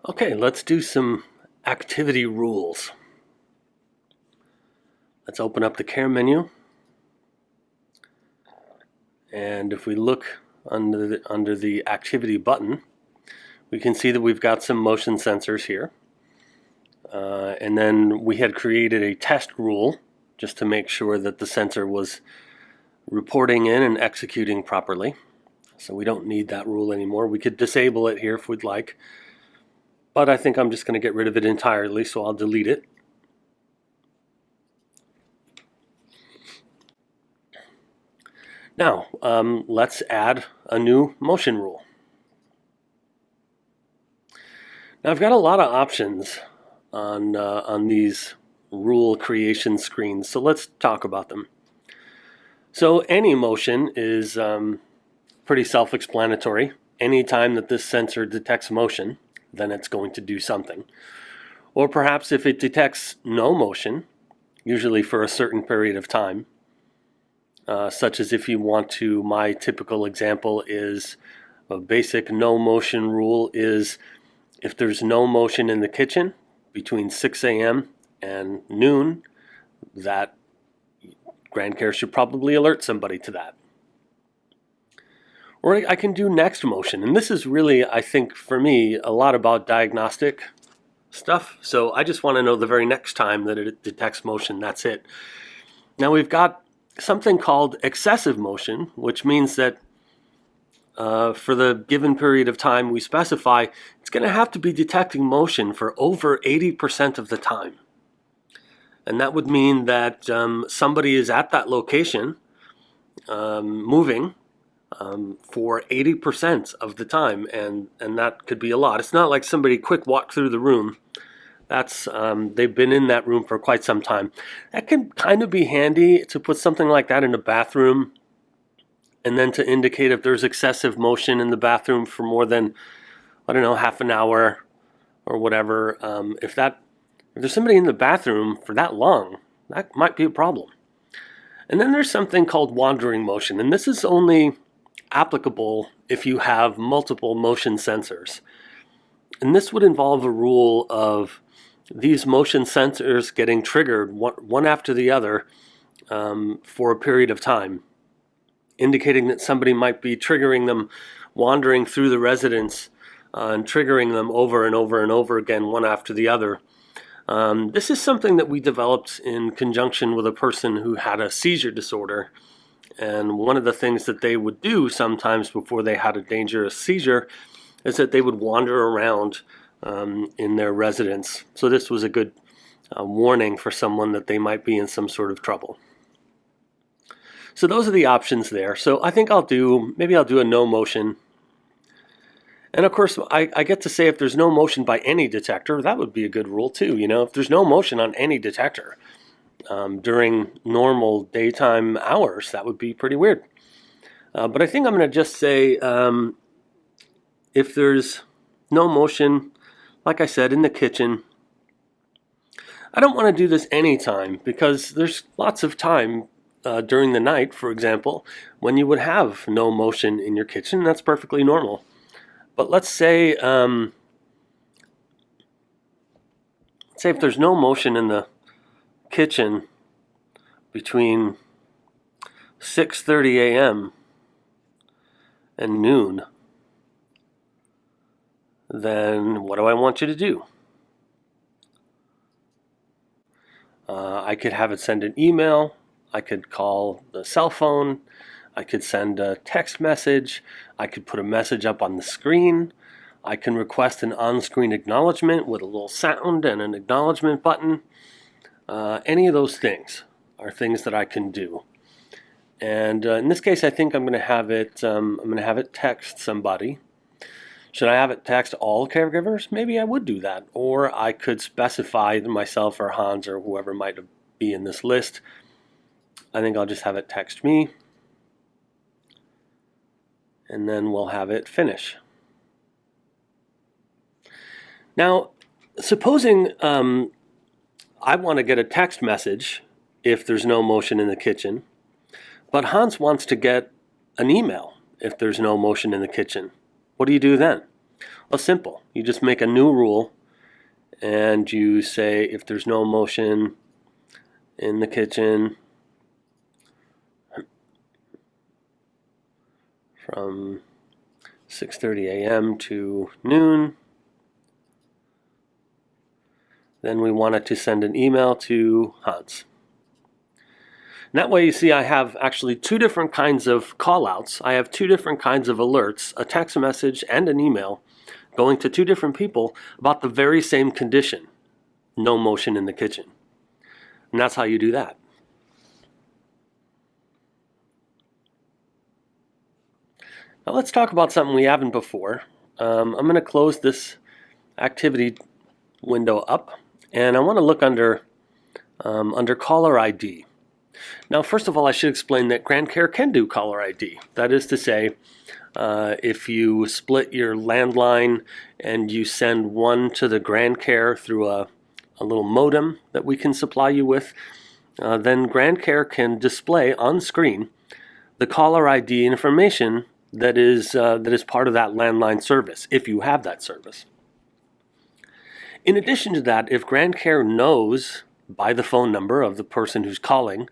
Okay, let's do some activity rules. Let's open up the care menu. And if we look under the activity button, we can see that we've got some motion sensors here. And then we had created a test rule just to make sure that the sensor was reporting in and executing properly. So we don't need that rule anymore. We could disable it here if we'd like. But I think I'm just going to get rid of it entirely, so I'll delete it. Now, let's add a new motion rule. Now, I've got a lot of options on these rule creation screens, so let's talk about them. So any motion is pretty self-explanatory. Anytime that this sensor detects motion, then it's going to do something. Or perhaps if it detects no motion, usually for a certain period of time, such as if you want to, my typical example is a basic no motion rule is if there's no motion in the kitchen between 6 a.m. and noon, that GrandCare should probably alert somebody to that. Or I can do next motion, and this is really, I think, for me, a lot about diagnostic stuff. So I just want to know the very next time that it detects motion, that's it. Now we've got something called excessive motion, which means that for the given period of time we specify, it's going to have to be detecting motion for over 80% of the time. And that would mean that somebody is at that location moving for 80% of the time, and that could be a lot. It's not like somebody quick walked through the room. That's they've been in that room for quite some time. That can kind of be handy to put something like that in a bathroom, and then to indicate if there's excessive motion in the bathroom for more than, I don't know, half an hour or whatever. If there's somebody in the bathroom for that long, that might be a problem. And then there's something called wandering motion, and this is only applicable if you have multiple motion sensors. And this would involve a rule of these motion sensors getting triggered one after the other for a period of time, indicating that somebody might be triggering them, wandering through the residence and triggering them over and over and over again, one after the other. This is something that we developed in conjunction with a person who had a seizure disorder. And one of the things that they would do sometimes before they had a dangerous seizure is that they would wander around in their residence. So this was a good warning for someone that they might be in some sort of trouble. So those are the options there. So I think maybe I'll do a no motion. And of course, I get to say if there's no motion by any detector, that would be a good rule too. You know, if there's no motion on any detector during normal daytime hours, that would be pretty weird. But I think I'm going to just say if there's no motion, like I said, in the kitchen, I don't want to do this anytime because there's lots of time during the night, for example, when you would have no motion in your kitchen. That's perfectly normal. But let's say if there's no motion in the kitchen between 6:30 a.m. and noon, then what do I want you to do? I could have it send an email. I could call the cell phone. I could send a text message. I could put a message up on the screen. I can request an on-screen acknowledgement with a little sound and an acknowledgement button. Any of those things are things that I can do. And in this case, I think I'm going to have it text somebody. Should I have it text all caregivers? Maybe I would do that. Or I could specify myself or Hans or whoever might be in this list. I think I'll just have it text me. And then we'll have it finish. Now, supposing I want to get a text message if there's no motion in the kitchen, but Hans wants to get an email if there's no motion in the kitchen. What do you do then? Well, simple. You just make a new rule and you say if there's no motion in the kitchen from 6:30 a.m. to noon, then we want it to send an email to Hans. And that way, you see, I have actually two different kinds of callouts. I have two different kinds of alerts, a text message and an email, going to two different people about the very same condition, no motion in the kitchen. And that's how you do that. Now let's talk about something we haven't before. I'm going to close this activity window up, and I want to look under caller ID. Now, first of all, I should explain that GrandCare can do caller ID. That is to say, if you split your landline and you send one to the GrandCare through a little modem that we can supply you with, then GrandCare can display on screen the caller ID information that is part of that landline service, if you have that service. In addition to that, if GrandCare knows by the phone number of the person who's calling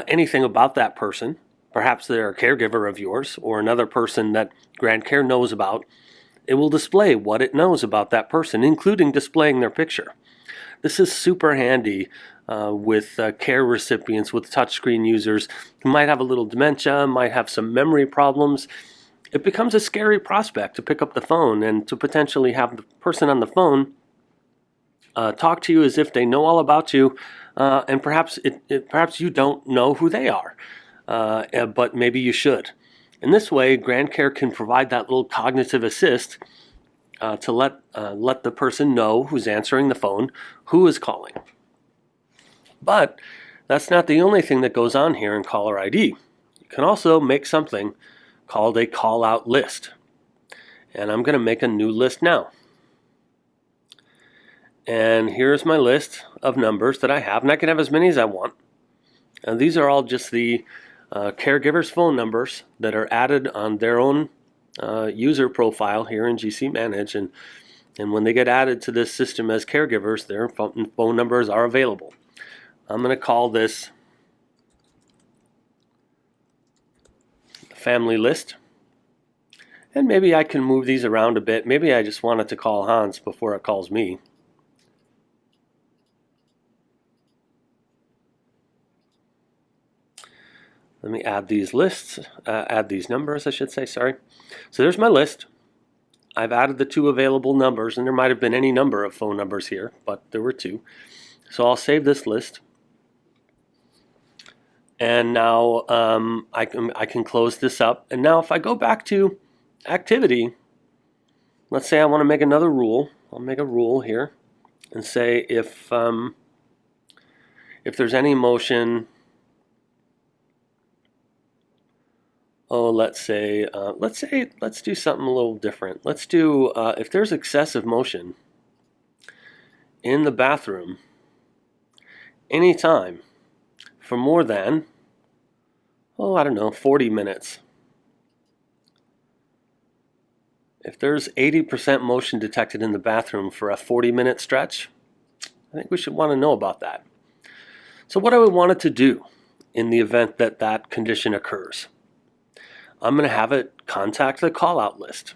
anything about that person, perhaps they're a caregiver of yours or another person that GrandCare knows about, it will display what it knows about that person, including displaying their picture. This is super handy with care recipients, with touchscreen users who might have a little dementia, might have some memory problems. It becomes a scary prospect to pick up the phone and to potentially have the person on the phone talk to you as if they know all about you, and perhaps you don't know who they are, but maybe you should. In this way, GrandCare can provide that little cognitive assist to let the person know who's answering the phone who is calling. But that's not the only thing that goes on here in caller ID. You can also make something called a call-out list. And I'm going to make a new list now. And here's my list of numbers that I have, and I can have as many as I want. And these are all just the caregivers' phone numbers that are added on their own user profile here in GC Manage, and when they get added to this system as caregivers, their phone numbers are available. I'm going to call this family list, and maybe I can move these around a bit. Maybe I just want it to call Hans before it calls me. Let me add these lists, add these numbers, I should say, sorry. So there's my list. I've added the two available numbers, and there might have been any number of phone numbers here, but there were two. So I'll save this list. And now I can close this up. And now if I go back to activity, let's say I want to make another rule. I'll make a rule here and say if there's any motion, let's do something a little different. Let's do if there's excessive motion in the bathroom anytime for more than 40 minutes. If there's 80% motion detected in the bathroom for a 40-minute stretch, I think we should want to know about that. So what do we want it to do in the event that that condition occurs? I'm going to have it contact the call-out list.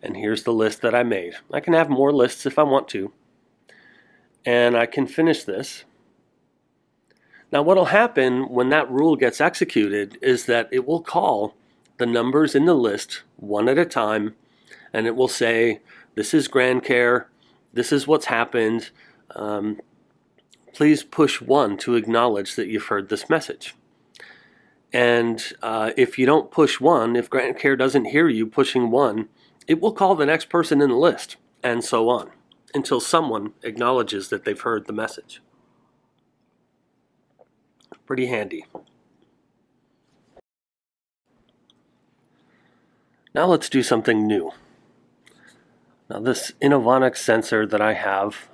And here's the list that I made. I can have more lists if I want to. And I can finish this. Now what will happen when that rule gets executed is that it will call the numbers in the list one at a time, and it will say, this is GrandCare, this is what's happened, please push 1 to acknowledge that you've heard this message. And if you don't push 1, if GrandCare doesn't hear you pushing 1, it will call the next person in the list, and so on, until someone acknowledges that they've heard the message. Pretty handy. Now let's do something new. Now this Innovonics sensor that I have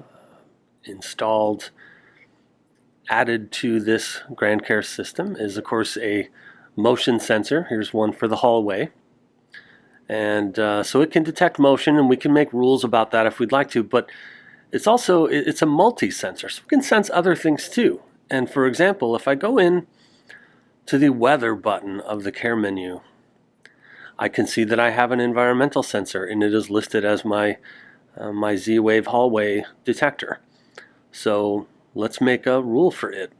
installed, added to this GrandCare system, is of course a motion sensor. Here's one for the hallway. And so it can detect motion, and we can make rules about that if we'd like to, but it's a multi-sensor, so we can sense other things too. And for example, if I go in to the weather button of the care menu, I can see that I have an environmental sensor, and it is listed as my Z-Wave hallway detector. So let's make a rule for it.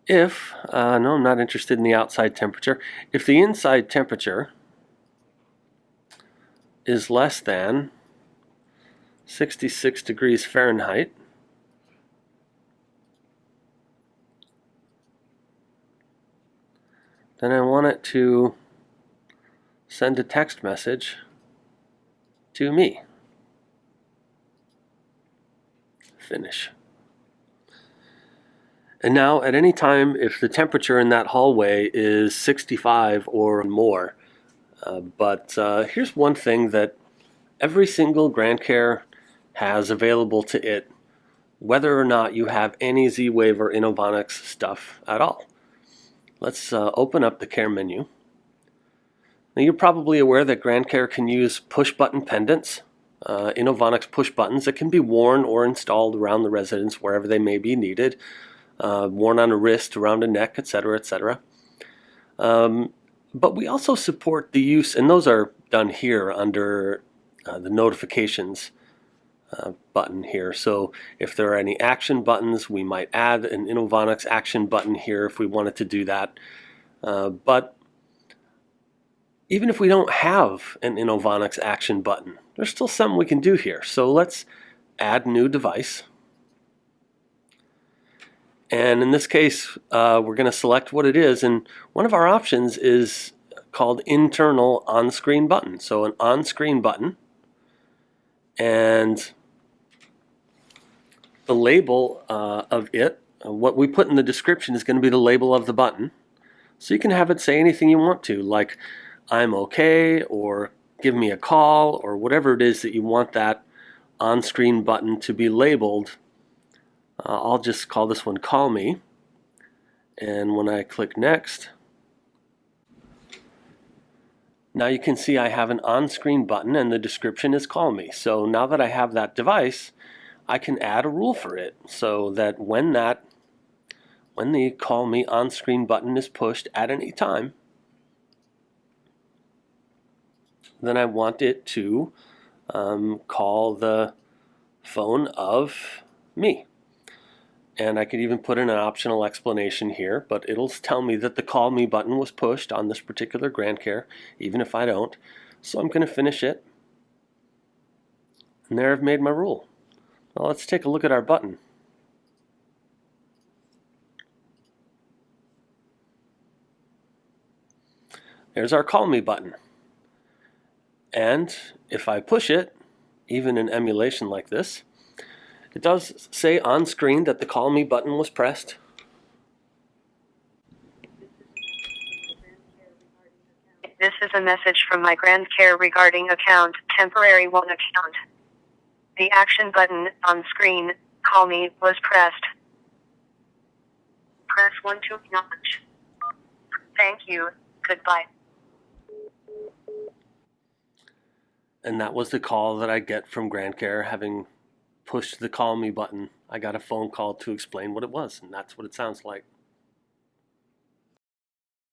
If, no, I'm not interested in the outside temperature. If the inside temperature is less than 66 degrees Fahrenheit, then I want it to send a text message to me. Finish. And now at any time, if the temperature in that hallway is 65 or more, but here's one thing that every single GrandCare has available to it, whether or not you have any Z-Wave or Innovonics stuff at all. Let's open up the care menu. Now you're probably aware that GrandCare can use push button pendants, Innovonics push buttons that can be worn or installed around the residence wherever they may be needed. Worn on a wrist, around a neck, etc., etc. But we also support the use, and those are done here under the notifications button here. So if there are any action buttons, we might add an Innovonics action button here if we wanted to do that. But even if we don't have an Innovonics action button, there's still something we can do here. So let's add new device. And in this case, we're going to select what it is. And one of our options is called internal on-screen button. So an on-screen button. And the label of it, what we put in the description is going to be the label of the button. So you can have it say anything you want to, like I'm okay, or give me a call, or whatever it is that you want that on-screen button to be labeled. I'll just call this one Call Me. And when I click Next, now you can see I have an on-screen button and the description is Call Me. So now that I have that device, I can add a rule for it so that when the Call Me on-screen button is pushed at any time, then I want it to call the phone of me. And I could even put in an optional explanation here, but it'll tell me that the Call Me button was pushed on this particular GrandCare, even if I don't. So I'm going to finish it. And there I've made my rule. Well, let's take a look at our button. There's our Call Me button. And if I push it, even in emulation like this, it does say on screen that the Call Me button was pressed. This is a message from my GrandCare regarding account, temporary one account. The action button on screen, Call Me, was pressed. Press 1 to acknowledge. Thank you. Goodbye. And that was the call that I get from GrandCare. Having pushed the Call Me button, I got a phone call to explain what it was, and that's what it sounds like.